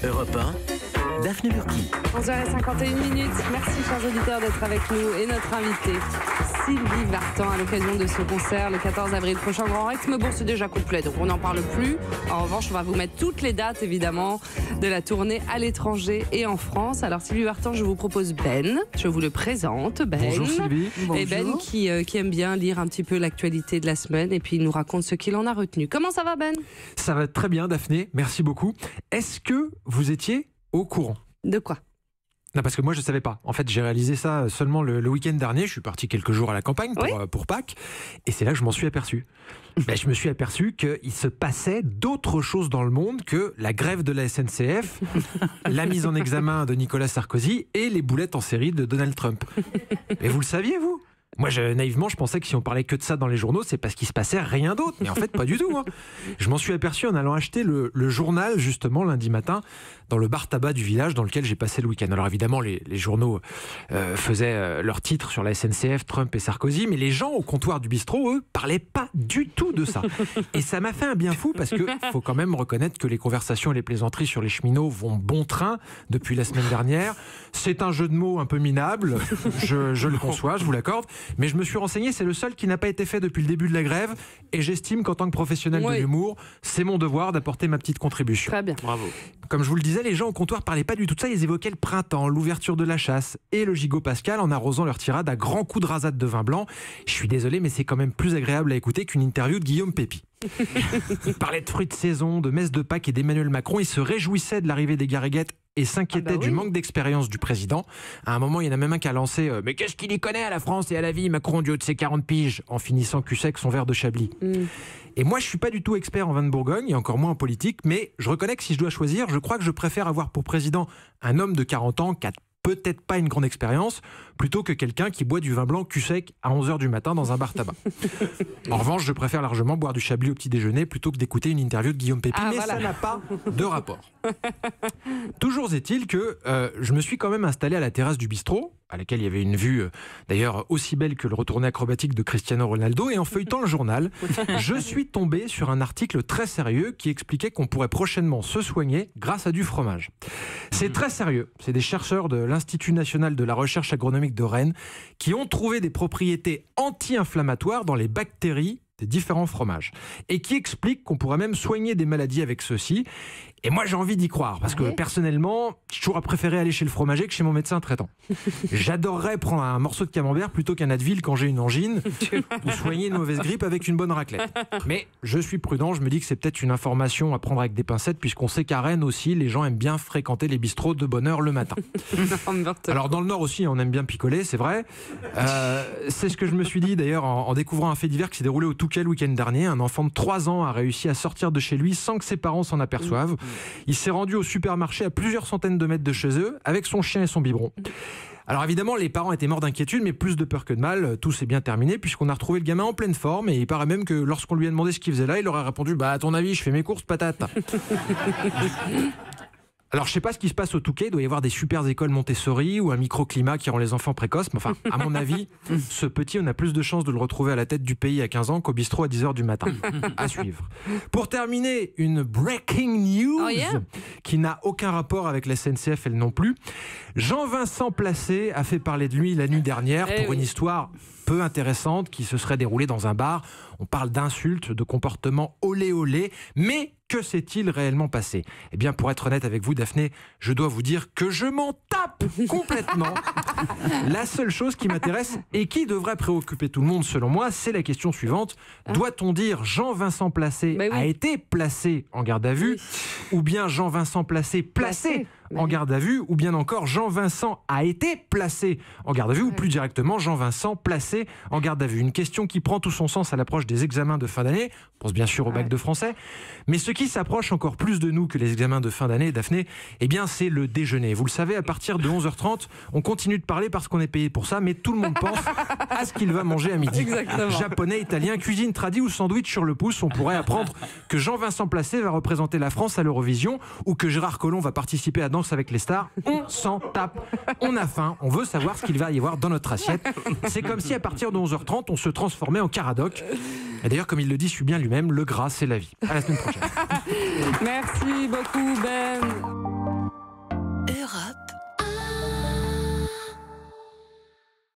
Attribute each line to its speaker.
Speaker 1: Europe 1, Daphné Burki.
Speaker 2: 11h51. Merci, chers auditeurs, d'être avec nous. Et notre invitée, Sylvie Vartan, à l'occasion de ce concert le 14 avril prochain au Grand Rex. Mais bon, c'est déjà complet, donc on n'en parle plus. En revanche, on va vous mettre toutes les dates, évidemment, de la tournée à l'étranger et en France. Alors, Sylvie Vartan, je vous propose Ben. Je vous le présente, Ben.
Speaker 3: Bonjour Sylvie.
Speaker 2: Et Ben qui aime bien lire un petit peu l'actualité de la semaine et puis il nous raconte ce qu'il en a retenu. Comment ça va, Ben?
Speaker 3: Ça va très bien, Daphné. Merci beaucoup. Est-ce que vous étiez au courant?
Speaker 2: De quoi?
Speaker 3: Non, parce que moi je ne savais pas. En fait, j'ai réalisé ça seulement le week-end dernier. Je suis parti quelques jours à la campagne pour Pâques. Et c'est là que je m'en suis aperçu. Je me suis aperçu qu'il se passait d'autres choses dans le monde que la grève de la SNCF, la mise en examen de Nicolas Sarkozy et les boulettes en série de Donald Trump. Mais vous le saviez, vous? Moi, naïvement, je pensais que si on parlait que de ça dans les journaux, c'est parce qu'il se passait rien d'autre. Mais en fait, pas du tout. Hein. Je m'en suis aperçu en allant acheter le journal, justement, lundi matin, dans le bar tabac du village dans lequel j'ai passé le week-end. Alors évidemment, les journaux faisaient leurs titres sur la SNCF, Trump et Sarkozy, mais les gens au comptoir du bistrot, eux, parlaient pas du tout de ça. Et ça m'a fait un bien fou parce que faut quand même reconnaître que les conversations et les plaisanteries sur les cheminots vont bon train depuis la semaine dernière. C'est un jeu de mots un peu minable, je le conçois, je vous l'accorde. Mais je me suis renseigné, c'est le seul qui n'a pas été fait depuis le début de la grève. Et j'estime qu'en tant que professionnel de l'humour, c'est mon devoir d'apporter ma petite contribution.
Speaker 2: Très bien.
Speaker 3: Bravo. Comme je vous le disais, les gens au comptoir parlaient pas du tout de ça. Ils évoquaient le printemps, l'ouverture de la chasse et le gigot pascal en arrosant leur tirade à grands coups de rasade de vin blanc. Je suis désolé, mais c'est quand même plus agréable à écouter qu'une interview de Guillaume Pépi. Il parlait de fruits de saison, de messe de Pâques et d'Emmanuel Macron. Il se réjouissait de l'arrivée des gariguettes et s'inquiétait du manque d'expérience du président. À un moment, il y en a même un qui a lancé « Mais qu'est-ce qu'il y connaît à la France et à la vie, Macron, du haut de ses 40 piges ?» en finissant cul sec son verre de Chablis. Et moi, je ne suis pas du tout expert en vin de Bourgogne, et encore moins en politique, mais je reconnais que si je dois choisir, je crois que je préfère avoir pour président un homme de 40 ans qui a peut-être pas une grande expérience, plutôt que quelqu'un qui boit du vin blanc cul sec à 11h du matin dans un bar tabac. En revanche, je préfère largement boire du Chablis au petit déjeuner plutôt que d'écouter une interview de Guillaume Pépi, mais ça n'a pas de rapport. Toujours est-il que je me suis quand même installé à la terrasse du bistrot, à laquelle il y avait une vue d'ailleurs aussi belle que le retourné acrobatique de Cristiano Ronaldo, et en feuilletant le journal, je suis tombé sur un article très sérieux qui expliquait qu'on pourrait prochainement se soigner grâce à du fromage. C'est très sérieux, c'est des chercheurs de l'Institut national de la recherche agronomique de Rennes qui ont trouvé des propriétés anti-inflammatoires dans les bactéries des différents fromages et qui expliquent qu'on pourrait même soigner des maladies avec ceux-ci. Et moi, j'ai envie d'y croire parce que personnellement, j'ai toujours préféré aller chez le fromager que chez mon médecin traitant. J'adorerais prendre un morceau de camembert plutôt qu'un Advil quand j'ai une angine ou soigner une mauvaise grippe avec une bonne raclette. Mais je suis prudent, je me dis que c'est peut-être une information à prendre avec des pincettes puisqu'on sait qu'à Rennes aussi, les gens aiment bien fréquenter les bistrots de bonne heure le matin. Alors dans le Nord aussi, on aime bien picoler, c'est vrai. C'est ce que je me suis dit d'ailleurs en découvrant un fait divers qui s'est déroulé au Touquet le week-end dernier. Un enfant de 3 ans a réussi à sortir de chez lui sans que ses parents s'en aperçoivent. Il s'est rendu au supermarché à plusieurs centaines de mètres de chez eux avec son chien et son biberon. Alors évidemment, les parents étaient morts d'inquiétude, mais plus de peur que de mal. Tout s'est bien terminé puisqu'on a retrouvé le gamin en pleine forme et il paraît même que lorsqu'on lui a demandé ce qu'il faisait là, il leur a répondu « Bah à ton avis, je fais mes courses, patate ». Alors, je sais pas ce qui se passe au Touquet, il doit y avoir des super écoles Montessori ou un microclimat qui rend les enfants précoces. Mais enfin, à mon avis, ce petit, on a plus de chances de le retrouver à la tête du pays à 15 ans qu'au bistrot à 10h du matin. À suivre. Pour terminer, une breaking news qui n'a aucun rapport avec la SNCF, elle non plus. Jean-Vincent Placé a fait parler de lui la nuit dernière pour une histoire peu intéressante qui se serait déroulée dans un bar. On parle d'insultes, de comportements olé olé, mais que s'est-il réellement passé? Eh bien, pour être honnête avec vous, Daphné, je dois vous dire que je m'en tape complètement. La seule chose qui m'intéresse et qui devrait préoccuper tout le monde, selon moi, c'est la question suivante. Doit-on dire Jean-Vincent Placé a été placé en garde à vue, ou bien Jean-Vincent Placé placé en garde à vue, ou bien encore Jean-Vincent a été placé en garde à vue, ou plus directement Jean-Vincent placé en garde à vue? Une question qui prend tout son sens à l'approche des examens de fin d'année. On pense bien sûr au bac de français, mais ce qui s'approche encore plus de nous que les examens de fin d'année, Daphné, eh bien c'est le déjeuner. Vous le savez, à partir de 11h30, on continue de parler parce qu'on est payé pour ça, mais tout le monde pense à ce qu'il va manger à midi.
Speaker 2: Exactement.
Speaker 3: Japonais, italien, cuisine tradie ou sandwich sur le pouce. On pourrait apprendre que Jean-Vincent Placé va représenter la France à l'Eurovision ou que Gérard Collomb va participer à Danse avec les stars. On s'en tape. On a faim. On veut savoir ce qu'il va y avoir dans notre assiette. C'est comme si à partir de 11h30, on se transformait en Caradoc. Et d'ailleurs, comme il le dit, je suis bien lui-même, le gras, c'est la vie. À la semaine prochaine.
Speaker 2: Merci beaucoup, Ben.